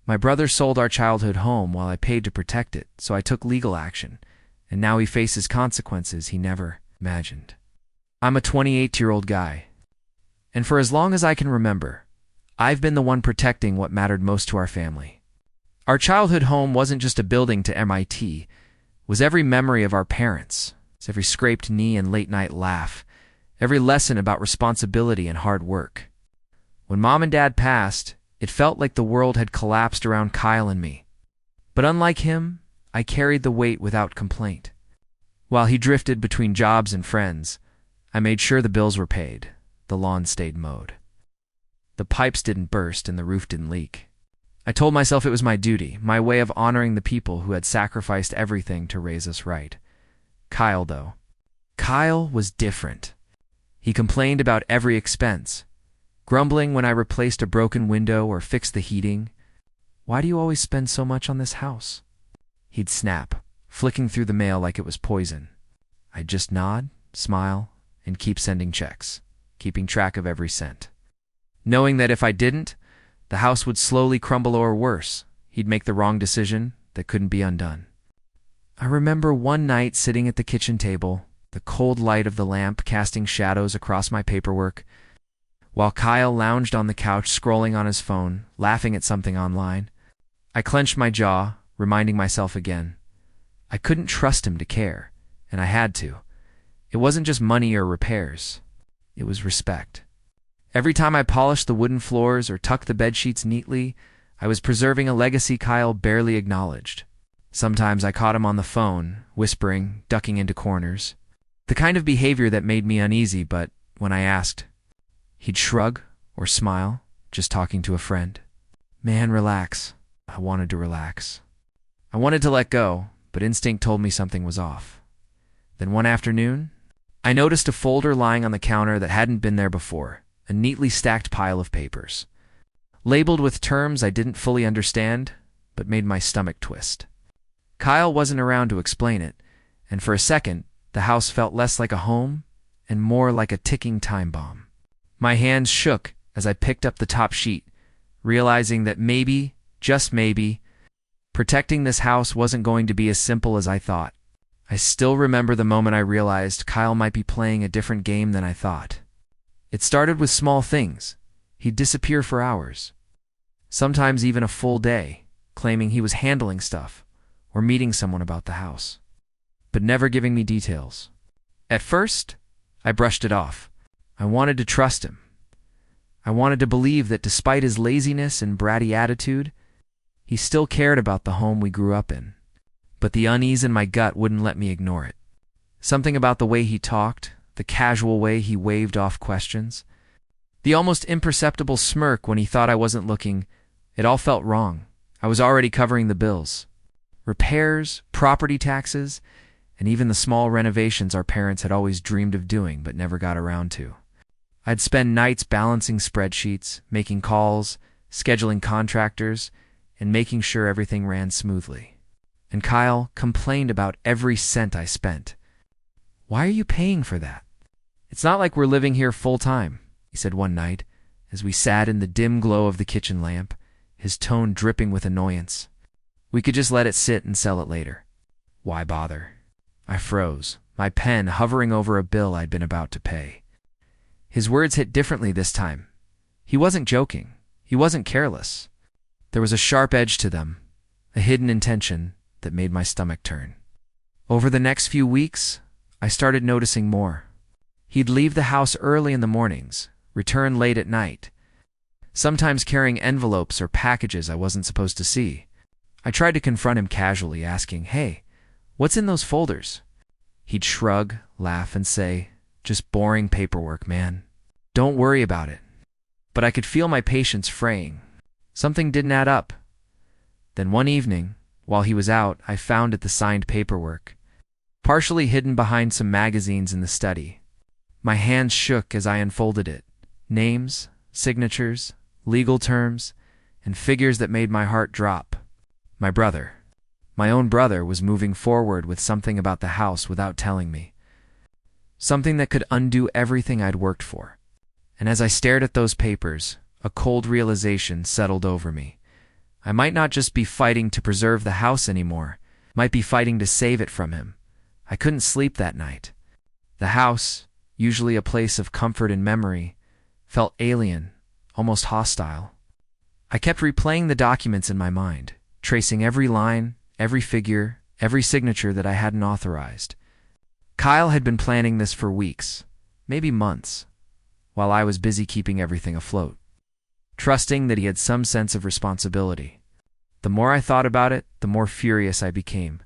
My brother sold our childhood home while I paid to protect it, so I took legal action, and now he faces consequences he never imagined. I'm a 28-year-old guy, and for as long as I can remember, I've been the one protecting what mattered most to our family. Our childhood home wasn't just a building to MIT, it was every memory of our parents, it's every scraped knee and late-night laugh, every lesson about responsibility and hard work. When Mom and Dad passed, it felt like the world had collapsed around Kyle and me. But unlike him, I carried the weight without complaint. While he drifted between jobs and friends, I made sure the bills were paid, the lawn stayed mowed. The pipes didn't burst and the roof didn't leak. I told myself it was my duty, my way of honoring the people who had sacrificed everything to raise us right. Kyle, though. Kyle was different. He complained about every expense, grumbling when I replaced a broken window or fixed the heating. "Why do you always spend so much on this house?" He'd snap, flicking through the mail like it was poison. I'd just nod, smile, and keep sending checks, keeping track of every cent. Knowing that if I didn't, the house would slowly crumble, or worse, he'd make the wrong decision that couldn't be undone. I remember one night sitting at the kitchen table, the cold light of the lamp casting shadows across my paperwork, while Kyle lounged on the couch scrolling on his phone, laughing at something online. I clenched my jaw, reminding myself again. I couldn't trust him to care, and I had to. It wasn't just money or repairs. It was respect. Every time I polished the wooden floors or tucked the bedsheets neatly, I was preserving a legacy Kyle barely acknowledged. Sometimes I caught him on the phone, whispering, ducking into corners. The kind of behavior that made me uneasy, but when I asked, he'd shrug or smile, just talking to a friend. Man, relax. I wanted to relax. I wanted to let go, but instinct told me something was off. Then one afternoon, I noticed a folder lying on the counter that hadn't been there before, a neatly stacked pile of papers, labeled with terms I didn't fully understand, but made my stomach twist. Kyle wasn't around to explain it, and for a second, the house felt less like a home and more like a ticking time bomb. My hands shook as I picked up the top sheet, realizing that maybe, just maybe, protecting this house wasn't going to be as simple as I thought. I still remember the moment I realized Kyle might be playing a different game than I thought. It started with small things. He'd disappear for hours, sometimes even a full day, claiming he was handling stuff or meeting someone about the house, but never giving me details. At first, I brushed it off. I wanted to trust him. I wanted to believe that despite his laziness and bratty attitude, he still cared about the home we grew up in. But the unease in my gut wouldn't let me ignore it. Something about the way he talked, the casual way he waved off questions, the almost imperceptible smirk when he thought I wasn't looking, it all felt wrong. I was already covering the bills. Repairs, property taxes, and even the small renovations our parents had always dreamed of doing but never got around to. I'd spend nights balancing spreadsheets, making calls, scheduling contractors, and making sure everything ran smoothly. And Kyle complained about every cent I spent. "Why are you paying for that? It's not like we're living here full-time," he said one night, as we sat in the dim glow of the kitchen lamp, his tone dripping with annoyance. "We could just let it sit and sell it later." Why bother? I froze, my pen hovering over a bill I'd been about to pay. His words hit differently this time. He wasn't joking. He wasn't careless. There was a sharp edge to them, a hidden intention that made my stomach turn. Over the next few weeks, I started noticing more. He'd leave the house early in the mornings, return late at night, sometimes carrying envelopes or packages I wasn't supposed to see. I tried to confront him casually, asking, "Hey, what's in those folders?" He'd shrug, laugh, and say, "Just boring paperwork, man. Don't worry about it." But I could feel my patience fraying. Something didn't add up. Then one evening, while he was out, I found it the signed paperwork, partially hidden behind some magazines in the study. My hands shook as I unfolded it. Names, signatures, legal terms, and figures that made my heart drop. My brother, my own brother, was moving forward with something about the house without telling me. Something that could undo everything I'd worked for. And as I stared at those papers, a cold realization settled over me. I might not just be fighting to preserve the house anymore, might be fighting to save it from him. I couldn't sleep that night. The house, usually a place of comfort and memory, felt alien, almost hostile. I kept replaying the documents in my mind, tracing every line, every figure, every signature that I hadn't authorized. Kyle had been planning this for weeks, maybe months, while I was busy keeping everything afloat, trusting that he had some sense of responsibility. The more I thought about it, the more furious I became,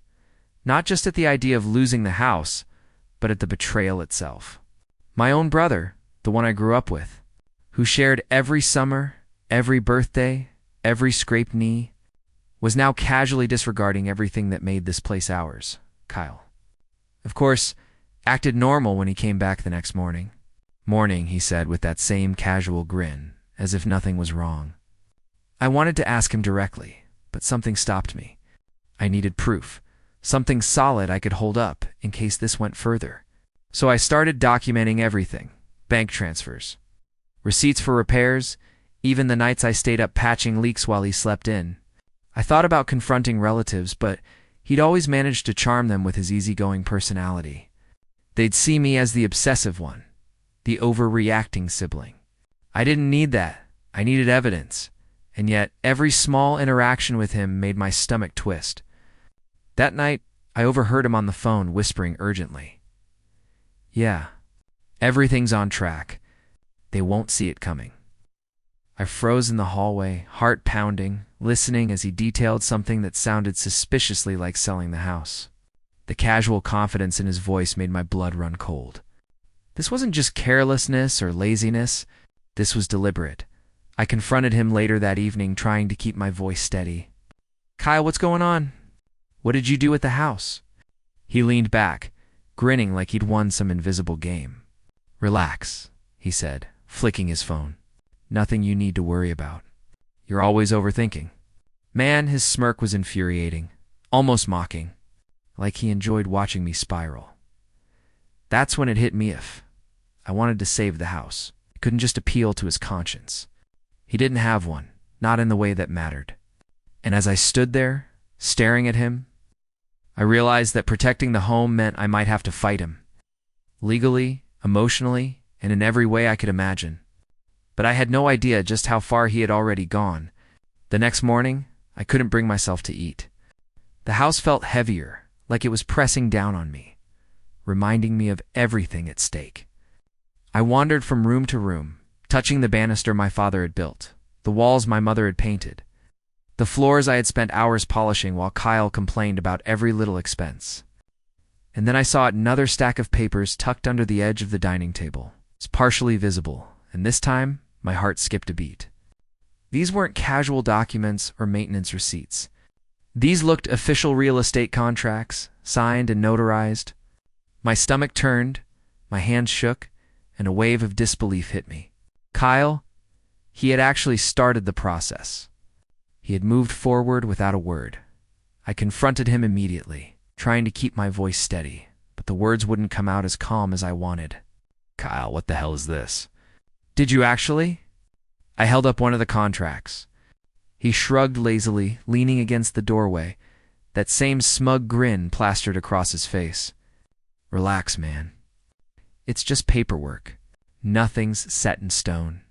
not just at the idea of losing the house, but at the betrayal itself. My own brother, the one I grew up with, who shared every summer, every birthday, every scraped knee, was now casually disregarding everything that made this place ours. Kyle, of course, acted normal when he came back the next morning. Morning, he said with that same casual grin, as if nothing was wrong. I wanted to ask him directly, but something stopped me. I needed proof, something solid I could hold up in case this went further. So I started documenting everything: bank transfers, receipts for repairs, even the nights I stayed up patching leaks while he slept in. I thought about confronting relatives, but he'd always managed to charm them with his easygoing personality. They'd see me as the obsessive one, the overreacting sibling. I didn't need that. I needed evidence. And yet, every small interaction with him made my stomach twist. That night, I overheard him on the phone whispering urgently, "Yeah, everything's on track. They won't see it coming." I froze in the hallway, heart pounding, listening as he detailed something that sounded suspiciously like selling the house. The casual confidence in his voice made my blood run cold. This wasn't just carelessness or laziness. This was deliberate. I confronted him later that evening, trying to keep my voice steady. "Kyle, what's going on? What did you do at the house?" He leaned back, grinning like he'd won some invisible game. "Relax," he said, flicking his phone. "Nothing you need to worry about. You're always overthinking." Man, his smirk was infuriating, almost mocking, like he enjoyed watching me spiral. That's when it hit me. If I wanted to save the house, I couldn't just appeal to his conscience. He didn't have one, not in the way that mattered. And as I stood there, staring at him, I realized that protecting the home meant I might have to fight him. Legally, emotionally, and in every way I could imagine. But I had no idea just how far he had already gone. The next morning, I couldn't bring myself to eat. The house felt heavier, like it was pressing down on me, reminding me of everything at stake. I wandered from room to room, touching the banister my father had built, the walls my mother had painted, the floors I had spent hours polishing while Kyle complained about every little expense. And then I saw another stack of papers tucked under the edge of the dining table. It's partially visible, and this time, my heart skipped a beat. These weren't casual documents or maintenance receipts. These looked official real estate contracts, signed and notarized. My stomach turned, my hands shook, and a wave of disbelief hit me. Kyle, he had actually started the process. He had moved forward without a word. I confronted him immediately, trying to keep my voice steady, but the words wouldn't come out as calm as I wanted. "Kyle, what the hell is this?" "Did you actually?" I held up one of the contracts. He shrugged lazily, leaning against the doorway, that same smug grin plastered across his face. "Relax, man. It's just paperwork. Nothing's set in stone.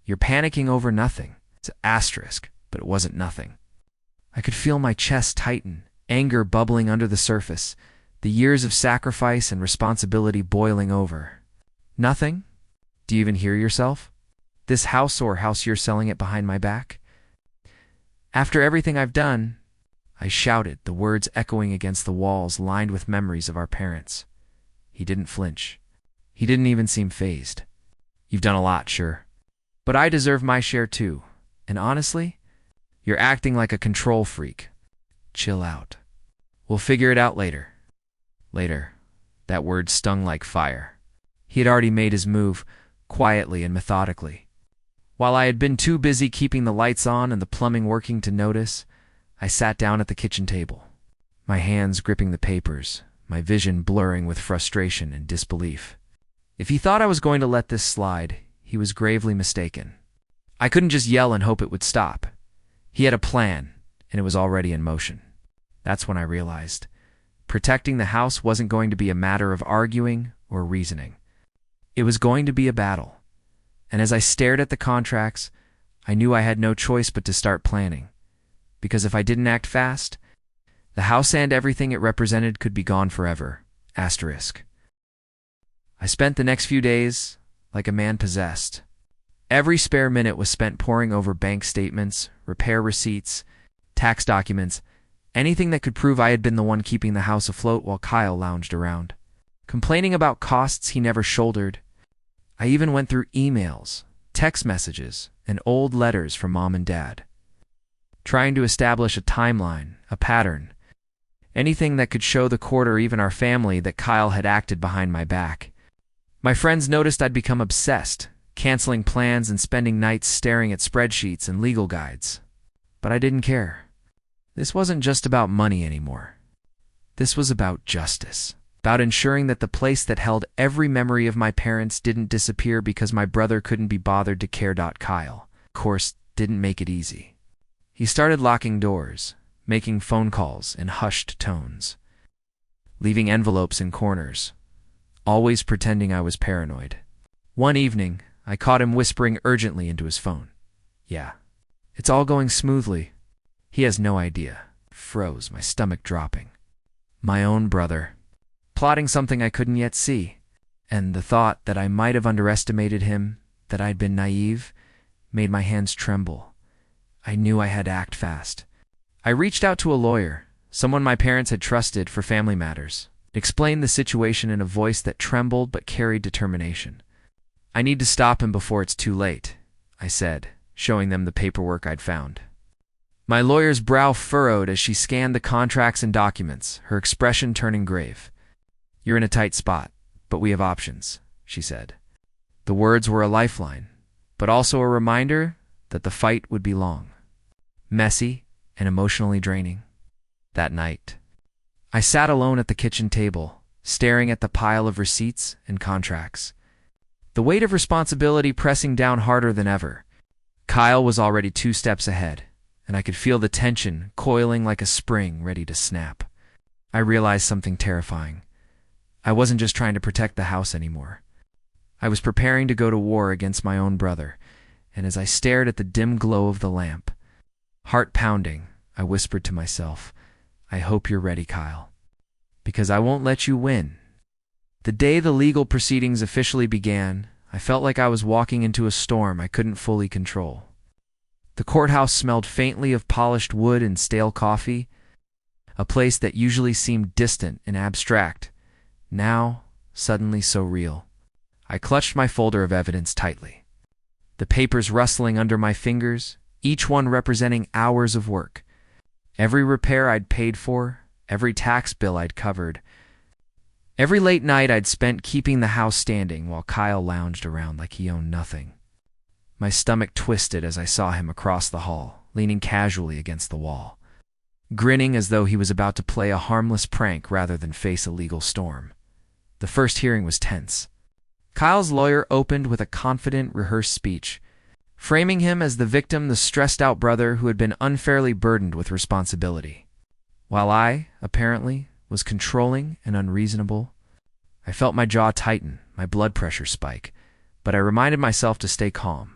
You're panicking over nothing." It's an asterisk, but it wasn't nothing. I could feel my chest tighten, anger bubbling under the surface, the years of sacrifice and responsibility boiling over. "Nothing? Do you even hear yourself? This house or house you're selling it behind my back? After everything I've done," I shouted, the words echoing against the walls lined with memories of our parents. He didn't flinch. He didn't even seem fazed. "You've done a lot, sure. But I deserve my share too. And honestly, you're acting like a control freak. Chill out. We'll figure it out later." Later. That word stung like fire. He had already made his move, quietly and methodically. While I had been too busy keeping the lights on and the plumbing working to notice, I sat down at the kitchen table, my hands gripping the papers, my vision blurring with frustration and disbelief. If he thought I was going to let this slide, he was gravely mistaken. I couldn't just yell and hope it would stop. He had a plan, and it was already in motion. That's when I realized protecting the house wasn't going to be a matter of arguing or reasoning. It was going to be a battle. And as I stared at the contracts, I knew I had no choice but to start planning. Because if I didn't act fast, the house and everything it represented could be gone forever. Asterisk. I spent the next few days like a man possessed. Every spare minute was spent poring over bank statements, repair receipts, tax documents, anything that could prove I had been the one keeping the house afloat while Kyle lounged around, complaining about costs he never shouldered. I even went through emails, text messages, and old letters from Mom and Dad, trying to establish a timeline, a pattern, anything that could show the court or even our family that Kyle had acted behind my back. My friends noticed I'd become obsessed, canceling plans and spending nights staring at spreadsheets and legal guides. But I didn't care. This wasn't just about money anymore. This was about justice, about ensuring that the place that held every memory of my parents didn't disappear because my brother couldn't be bothered to care. Kyle, of course, didn't make it easy. He started locking doors, making phone calls in hushed tones, leaving envelopes in corners, always pretending I was paranoid. One evening, I caught him whispering urgently into his phone. "Yeah, it's all going smoothly." He has no idea. Froze, my stomach dropping. My own brother, plotting something I couldn't yet see. And the thought that I might have underestimated him, that I'd been naive, made my hands tremble. I knew I had to act fast. I reached out to a lawyer, someone my parents had trusted for family matters, explained the situation in a voice that trembled but carried determination. "I need to stop him before it's too late," I said, showing them the paperwork I'd found. My lawyer's brow furrowed as she scanned the contracts and documents, her expression turning grave. "You're in a tight spot, but we have options," she said. The words were a lifeline, but also a reminder that the fight would be long, messy, and emotionally draining. That night, I sat alone at the kitchen table, staring at the pile of receipts and contracts, the weight of responsibility pressing down harder than ever. Kyle was already 2 steps ahead, and I could feel the tension coiling like a spring ready to snap. I realized something terrifying. I wasn't just trying to protect the house anymore. I was preparing to go to war against my own brother, and as I stared at the dim glow of the lamp, heart pounding, I whispered to myself, "I hope you're ready, Kyle, because I won't let you win." The day the legal proceedings officially began, I felt like I was walking into a storm I couldn't fully control. The courthouse smelled faintly of polished wood and stale coffee, a place that usually seemed distant and abstract, now suddenly so real. I clutched my folder of evidence tightly, the papers rustling under my fingers, each one representing hours of work. Every repair I'd paid for, every tax bill I'd covered, every late night I'd spent keeping the house standing while Kyle lounged around like he owned nothing. My stomach twisted as I saw him across the hall, leaning casually against the wall, grinning as though he was about to play a harmless prank rather than face a legal storm. The first hearing was tense. Kyle's lawyer opened with a confident, rehearsed speech, framing him as the victim, the stressed-out brother who had been unfairly burdened with responsibility. While I, apparently, was controlling and unreasonable, I felt my jaw tighten, my blood pressure spike, but I reminded myself to stay calm.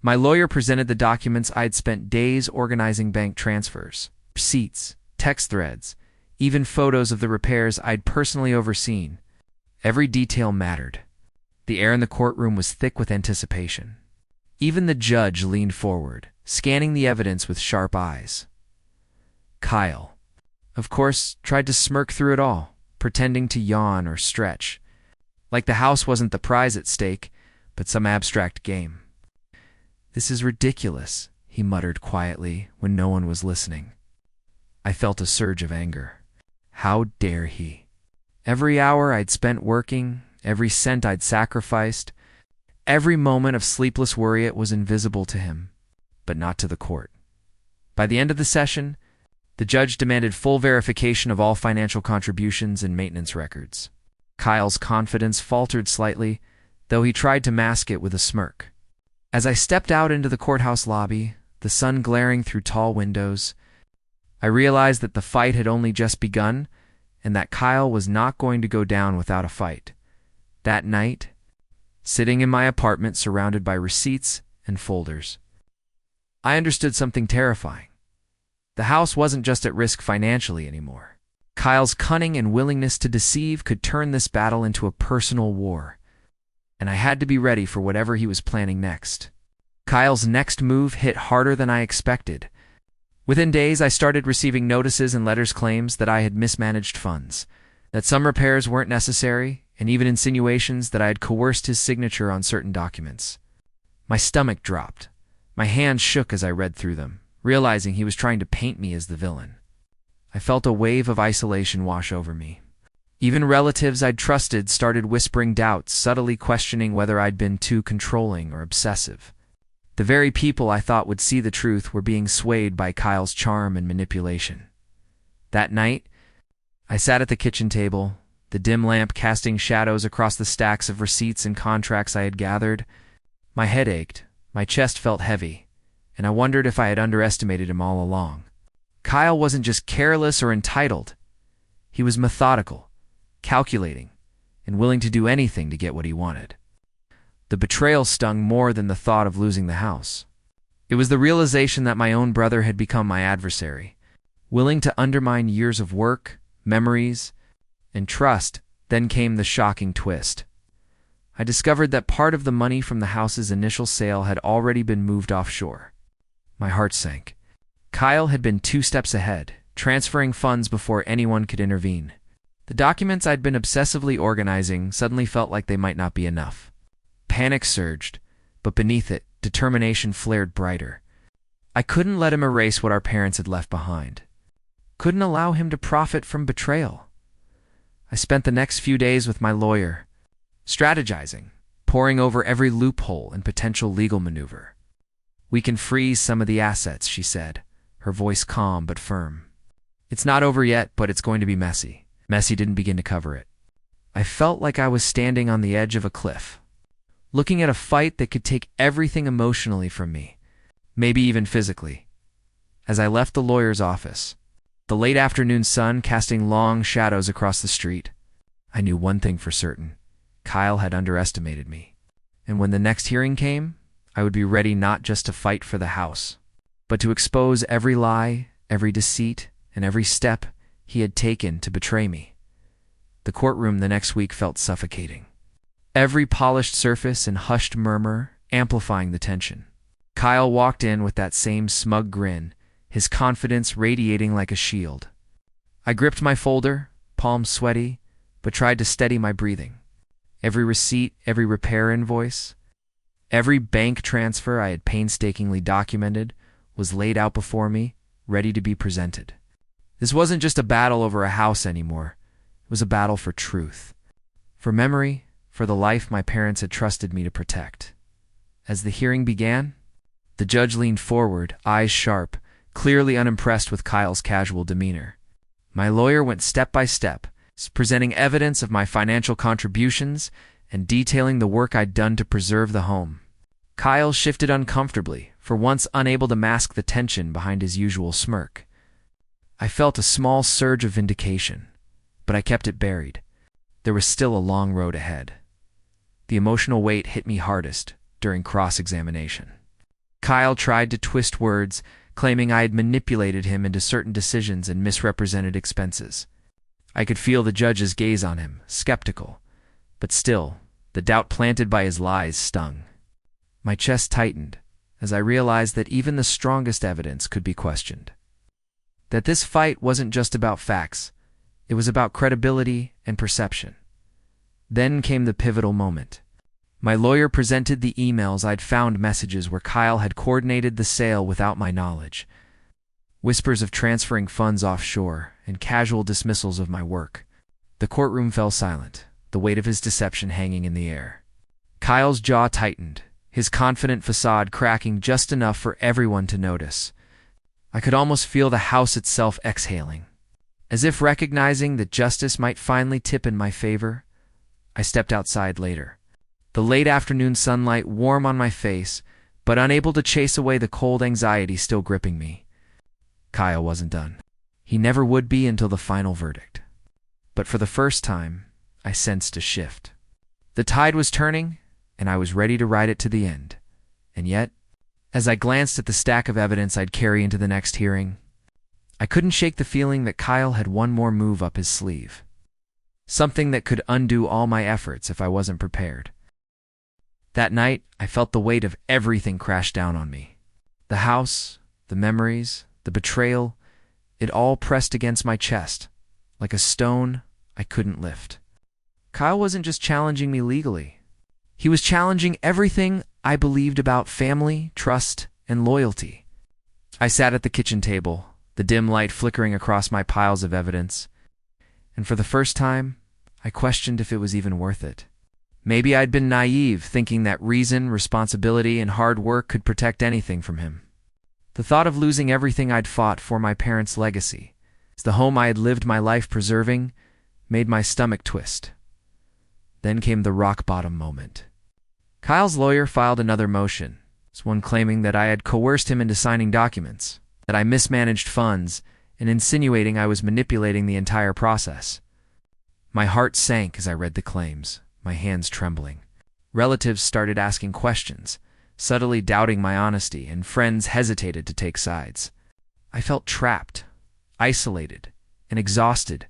My lawyer presented the documents I'd spent days organizing: bank transfers, receipts, text threads, even photos of the repairs I'd personally overseen. Every detail mattered. The air in the courtroom was thick with anticipation. Even the judge leaned forward, scanning the evidence with sharp eyes. Kyle, of course, tried to smirk through it all, pretending to yawn or stretch, like the house wasn't the prize at stake, but some abstract game. "This is ridiculous," he muttered quietly when no one was listening. I felt a surge of anger. How dare he? Every hour I'd spent working, every cent I'd sacrificed, every moment of sleepless worry, it was invisible to him, but not to the court. By the end of the session, the judge demanded full verification of all financial contributions and maintenance records. Kyle's confidence faltered slightly, though he tried to mask it with a smirk. As I stepped out into the courthouse lobby, the sun glaring through tall windows. I realized that the fight had only just begun and that Kyle was not going to go down without a fight. That night, sitting in my apartment surrounded by receipts and folders, I understood something terrifying. The house wasn't just at risk financially anymore. Kyle's cunning and willingness to deceive could turn this battle into a personal war, and I had to be ready for whatever he was planning next. Kyle's next move hit harder than I expected. Within days, I started receiving notices and letters claims that I had mismanaged funds, that some repairs weren't necessary, and even insinuations that I had coerced his signature on certain documents. My stomach dropped. My hands shook as I read through them, realizing he was trying to paint me as the villain. I felt a wave of isolation wash over me. Even relatives I'd trusted started whispering doubts, subtly questioning whether I'd been too controlling or obsessive. The very people I thought would see the truth were being swayed by Kyle's charm and manipulation. That night, I sat at the kitchen table, the dim lamp casting shadows across the stacks of receipts and contracts I had gathered. My head ached, my chest felt heavy, and I wondered if I had underestimated him all along. Kyle wasn't just careless or entitled. He was methodical, calculating, and willing to do anything to get what he wanted. The betrayal stung more than the thought of losing the house. It was the realization that my own brother had become my adversary, willing to undermine years of work, memories, and trust. Then came the shocking twist. I discovered that part of the money from the house's initial sale had already been moved offshore. My heart sank. Kyle had been 2 steps ahead, transferring funds before anyone could intervene. The documents I'd been obsessively organizing suddenly felt like they might not be enough. Panic surged, but beneath it, determination flared brighter. I couldn't let him erase what our parents had left behind. Couldn't allow him to profit from betrayal. I spent the next few days with my lawyer, strategizing, poring over every loophole and potential legal maneuver. "We can freeze some of the assets," she said, her voice calm but firm. "It's not over yet, but it's going to be messy." Messy didn't begin to cover it. I felt like I was standing on the edge of a cliff, looking at a fight that could take everything emotionally from me, maybe even physically. As I left the lawyer's office, the late afternoon sun casting long shadows across the street, I knew one thing for certain. Kyle had underestimated me. And when the next hearing came, I would be ready not just to fight for the house, but to expose every lie, every deceit, and every step he had taken to betray me. The courtroom the next week felt suffocating. Every polished surface and hushed murmur amplifying the tension. Kyle walked in with that same smug grin, his confidence radiating like a shield. I gripped my folder, palms sweaty, but tried to steady my breathing. Every receipt, every repair invoice, every bank transfer I had painstakingly documented was laid out before me, ready to be presented. This wasn't just a battle over a house anymore. It was a battle for truth, for memory, for the life my parents had trusted me to protect. As the hearing began, the judge leaned forward, eyes sharp, clearly unimpressed with Kyle's casual demeanor. My lawyer went step by step, presenting evidence of my financial contributions and detailing the work I'd done to preserve the home. Kyle shifted uncomfortably, for once unable to mask the tension behind his usual smirk. I felt a small surge of vindication, but I kept it buried. There was still a long road ahead. The emotional weight hit me hardest during cross-examination. Kyle tried to twist words, claiming I had manipulated him into certain decisions and misrepresented expenses. I could feel the judge's gaze on him, skeptical, but still, the doubt planted by his lies stung. My chest tightened as I realized that even the strongest evidence could be questioned. That this fight wasn't just about facts, it was about credibility and perception. Then came the pivotal moment. My lawyer presented the emails I'd found, messages where Kyle had coordinated the sale without my knowledge, whispers of transferring funds offshore, and casual dismissals of my work. The courtroom fell silent, the weight of his deception hanging in the air. Kyle's jaw tightened, his confident facade cracking just enough for everyone to notice. I could almost feel the house itself exhaling. As if recognizing that justice might finally tip in my favor, I stepped outside later. The late afternoon sunlight warm on my face, but unable to chase away the cold anxiety still gripping me. Kyle wasn't done. He never would be until the final verdict. But for the first time, I sensed a shift. The tide was turning, and I was ready to ride it to the end. And yet, as I glanced at the stack of evidence I'd carry into the next hearing, I couldn't shake the feeling that Kyle had one more move up his sleeve. Something that could undo all my efforts if I wasn't prepared. That night, I felt the weight of everything crash down on me. The house, the memories, the betrayal, it all pressed against my chest, like a stone I couldn't lift. Kyle wasn't just challenging me legally. He was challenging everything I believed about family, trust, and loyalty. I sat at the kitchen table, the dim light flickering across my piles of evidence, and for the first time, I questioned if it was even worth it. Maybe I'd been naive, thinking that reason, responsibility, and hard work could protect anything from him. The thought of losing everything I'd fought for, my parents' legacy, the home I had lived my life preserving, made my stomach twist. Then came the rock-bottom moment. Kyle's lawyer filed another motion, one claiming that I had coerced him into signing documents, that I mismanaged funds, and insinuating I was manipulating the entire process. My heart sank as I read the claims, my hands trembling. Relatives started asking questions, subtly doubting my honesty, and friends hesitated to take sides. I felt trapped, isolated, and exhausted,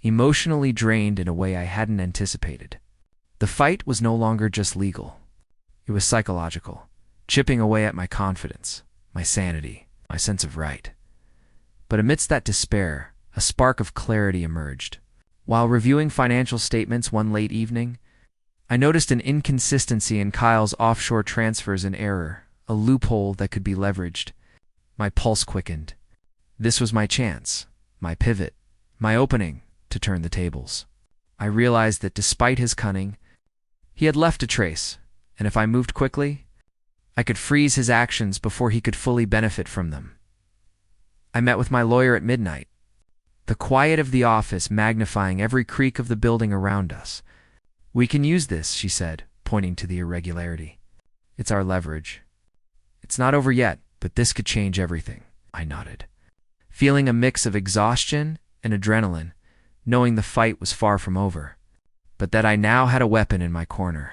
emotionally drained in a way I hadn't anticipated. The fight was no longer just legal. It was psychological, chipping away at my confidence, my sanity, my sense of right. But amidst that despair, a spark of clarity emerged. While reviewing financial statements one late evening, I noticed an inconsistency in Kyle's offshore transfers and error, a loophole that could be leveraged. My pulse quickened. This was my chance, my pivot, my opening to turn the tables. I realized that despite his cunning, he had left a trace, and if I moved quickly, I could freeze his actions before he could fully benefit from them. I met with my lawyer at midnight, the quiet of the office magnifying every creak of the building around us. "We can use this," she said, pointing to the irregularity. "It's our leverage. It's not over yet, but this could change everything." I nodded, feeling a mix of exhaustion and adrenaline, knowing the fight was far from over, but that I now had a weapon in my corner.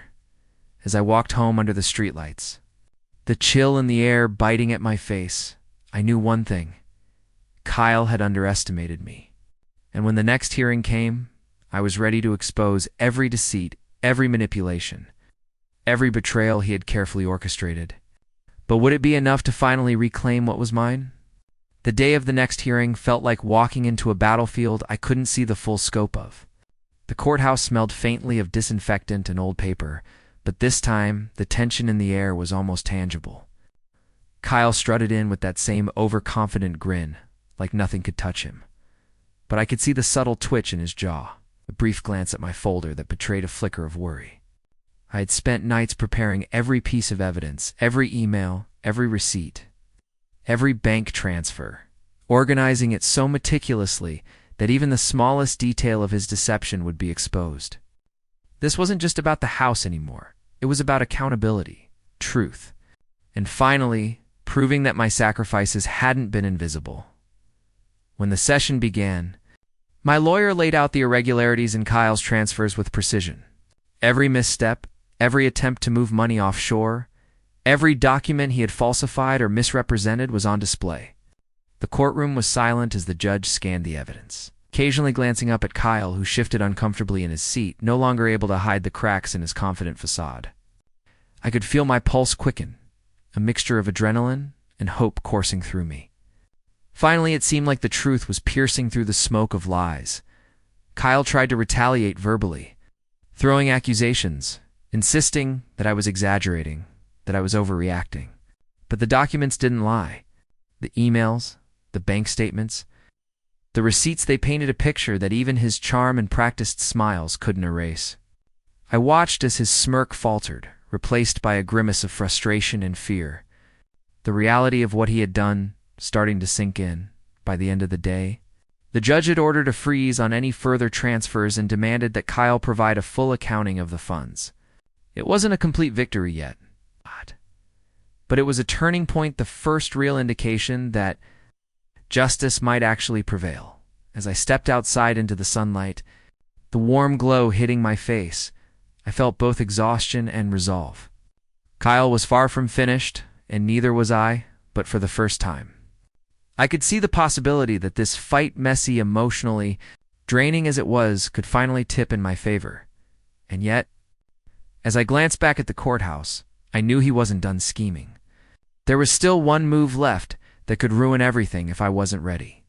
As I walked home under the streetlights, the chill in the air biting at my face, I knew one thing. Kyle had underestimated me. And when the next hearing came, I was ready to expose every deceit, every manipulation, every betrayal he had carefully orchestrated. But would it be enough to finally reclaim what was mine? The day of the next hearing felt like walking into a battlefield I couldn't see the full scope of. The courthouse smelled faintly of disinfectant and old paper, but this time the tension in the air was almost tangible. Kyle strutted in with that same overconfident grin, like nothing could touch him. But I could see the subtle twitch in his jaw, a brief glance at my folder that betrayed a flicker of worry. I had spent nights preparing every piece of evidence, every email, every receipt, every bank transfer, organizing it so meticulously that even the smallest detail of his deception would be exposed. This wasn't just about the house anymore. It was about accountability, truth, and finally, proving that my sacrifices hadn't been invisible. When the session began, my lawyer laid out the irregularities in Kyle's transfers with precision. Every misstep, every attempt to move money offshore, every document he had falsified or misrepresented was on display. The courtroom was silent as the judge scanned the evidence, occasionally glancing up at Kyle, who shifted uncomfortably in his seat, no longer able to hide the cracks in his confident facade. I could feel my pulse quicken, a mixture of adrenaline and hope coursing through me. Finally, it seemed like the truth was piercing through the smoke of lies. Kyle tried to retaliate verbally, throwing accusations, insisting that I was exaggerating, that I was overreacting. But the documents didn't lie. The emails, the bank statements, the receipts, they painted a picture that even his charm and practiced smiles couldn't erase. I watched as his smirk faltered, replaced by a grimace of frustration and fear. The reality of what he had done starting to sink in. By the end of the day, the judge had ordered a freeze on any further transfers and demanded that Kyle provide a full accounting of the funds. It wasn't a complete victory yet, but it was a turning point, the first real indication that justice might actually prevail. As I stepped outside into the sunlight, the warm glow hitting my face, I felt both exhaustion and resolve. Kyle was far from finished, and neither was I, but for the first time. I could see the possibility that this fight, messy, emotionally draining as it was, could finally tip in my favor. And yet, as I glanced back at the courthouse, I knew he wasn't done scheming. There was still one move left that could ruin everything if I wasn't ready.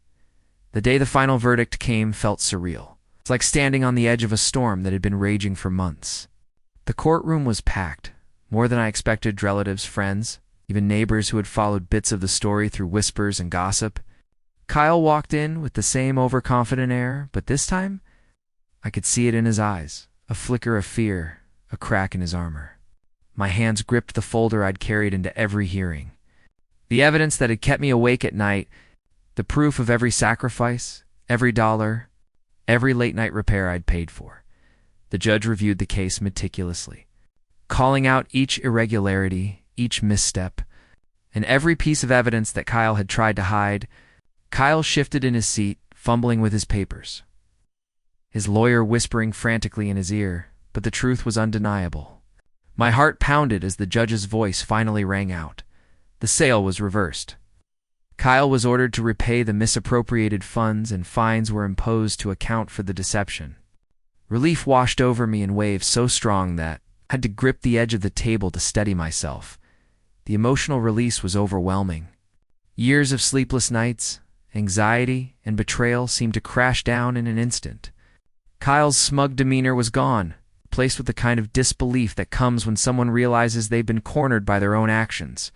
The day the final verdict came felt surreal. It's like standing on the edge of a storm that had been raging for months. The courtroom was packed, more than I expected. Relatives, friends, even neighbors who had followed bits of the story through whispers and gossip. Kyle walked in with the same overconfident air, but this time, I could see it in his eyes, a flicker of fear, a crack in his armor. My hands gripped the folder I'd carried into every hearing. The evidence that had kept me awake at night, the proof of every sacrifice, every dollar, every late-night repair I'd paid for. The judge reviewed the case meticulously, calling out each irregularity, each misstep, and every piece of evidence that Kyle had tried to hide. Kyle shifted in his seat, fumbling with his papers, his lawyer whispering frantically in his ear, but the truth was undeniable. My heart pounded as the judge's voice finally rang out. The sale was reversed. Kyle was ordered to repay the misappropriated funds, and fines were imposed to account for the deception. Relief washed over me in waves so strong that I had to grip the edge of the table to steady myself. The emotional release was overwhelming. Years of sleepless nights, anxiety, and betrayal seemed to crash down in an instant. Kyle's smug demeanor was gone, replaced with the kind of disbelief that comes when someone realizes they've been cornered by their own actions.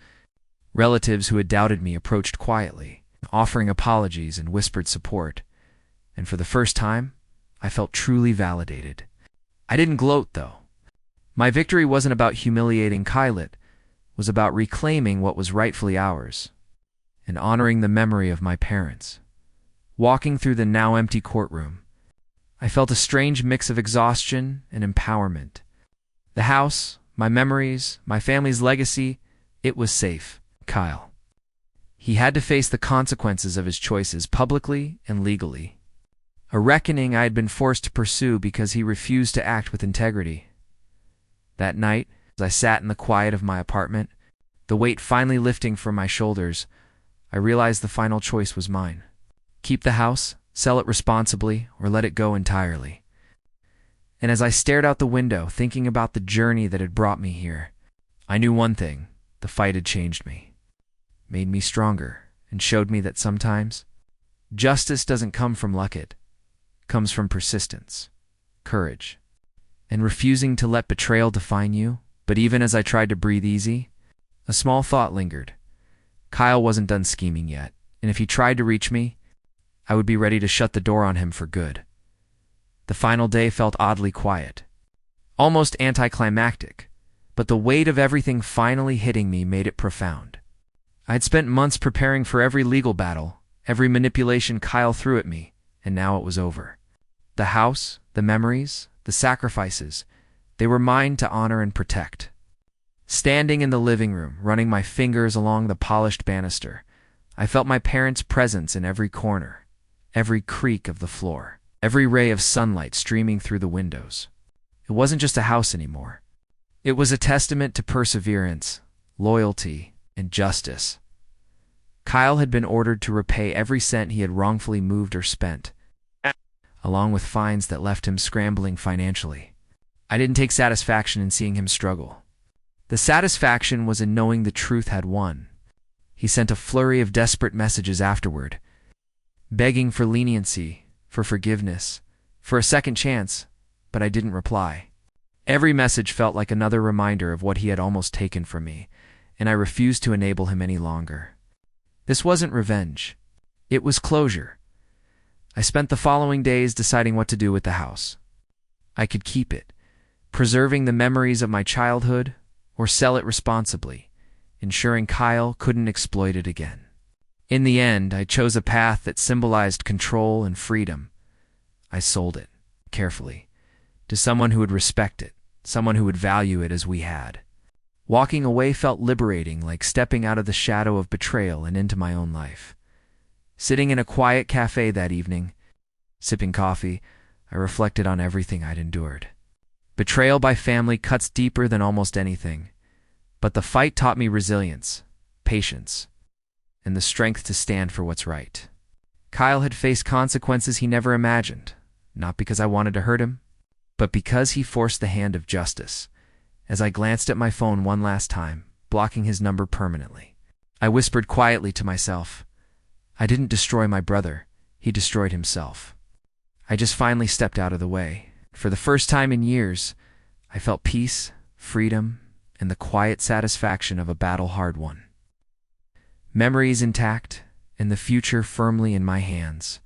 Relatives who had doubted me approached quietly, offering apologies and whispered support. And for the first time, I felt truly validated. I didn't gloat, though. My victory wasn't about humiliating Kyle, it was about reclaiming what was rightfully ours and honoring the memory of my parents. Walking through the now empty courtroom, I felt a strange mix of exhaustion and empowerment. The house, my memories, my family's legacy, it was safe. Kyle. He had to face the consequences of his choices publicly and legally. A reckoning I had been forced to pursue because he refused to act with integrity. That night, as I sat in the quiet of my apartment, the weight finally lifting from my shoulders, I realized the final choice was mine. Keep the house, sell it responsibly, or let it go entirely. And as I stared out the window, thinking about the journey that had brought me here, I knew one thing: the fight had changed me, made me stronger, and showed me that sometimes justice doesn't come from luck, it comes from persistence, courage, and refusing to let betrayal define you. But even as I tried to breathe easy, a small thought lingered. Kyle wasn't done scheming yet, and if he tried to reach me, I would be ready to shut the door on him for good. The final day felt oddly quiet, almost anticlimactic, but the weight of everything finally hitting me made it profound. I had spent months preparing for every legal battle, every manipulation Kyle threw at me, and now it was over. The house, the memories, the sacrifices, they were mine to honor and protect. Standing in the living room, running my fingers along the polished banister, I felt my parents' presence in every corner, every creak of the floor, every ray of sunlight streaming through the windows. It wasn't just a house anymore. It was a testament to perseverance, loyalty, and justice. Kyle had been ordered to repay every cent he had wrongfully moved or spent, along with fines that left him scrambling financially. I didn't take satisfaction in seeing him struggle. The satisfaction was in knowing the truth had won. He sent a flurry of desperate messages afterward, begging for leniency, for forgiveness, for a second chance, but I didn't reply. Every message felt like another reminder of what he had almost taken from me, and I refused to enable him any longer. This wasn't revenge. It was closure. I spent the following days deciding what to do with the house. I could keep it, preserving the memories of my childhood, or sell it responsibly, ensuring Kyle couldn't exploit it again. In the end, I chose a path that symbolized control and freedom. I sold it, carefully, to someone who would respect it, someone who would value it as we had. Walking away felt liberating, like stepping out of the shadow of betrayal and into my own life. Sitting in a quiet cafe that evening, sipping coffee, I reflected on everything I'd endured. Betrayal by family cuts deeper than almost anything, but the fight taught me resilience, patience, and the strength to stand for what's right. Kyle had faced consequences he never imagined, not because I wanted to hurt him, but because he forced the hand of justice. As I glanced at my phone one last time, blocking his number permanently, I whispered quietly to myself, I didn't destroy my brother, he destroyed himself. I just finally stepped out of the way. For the first time in years, I felt peace, freedom, and the quiet satisfaction of a battle hard won. Memories intact, and the future firmly in my hands.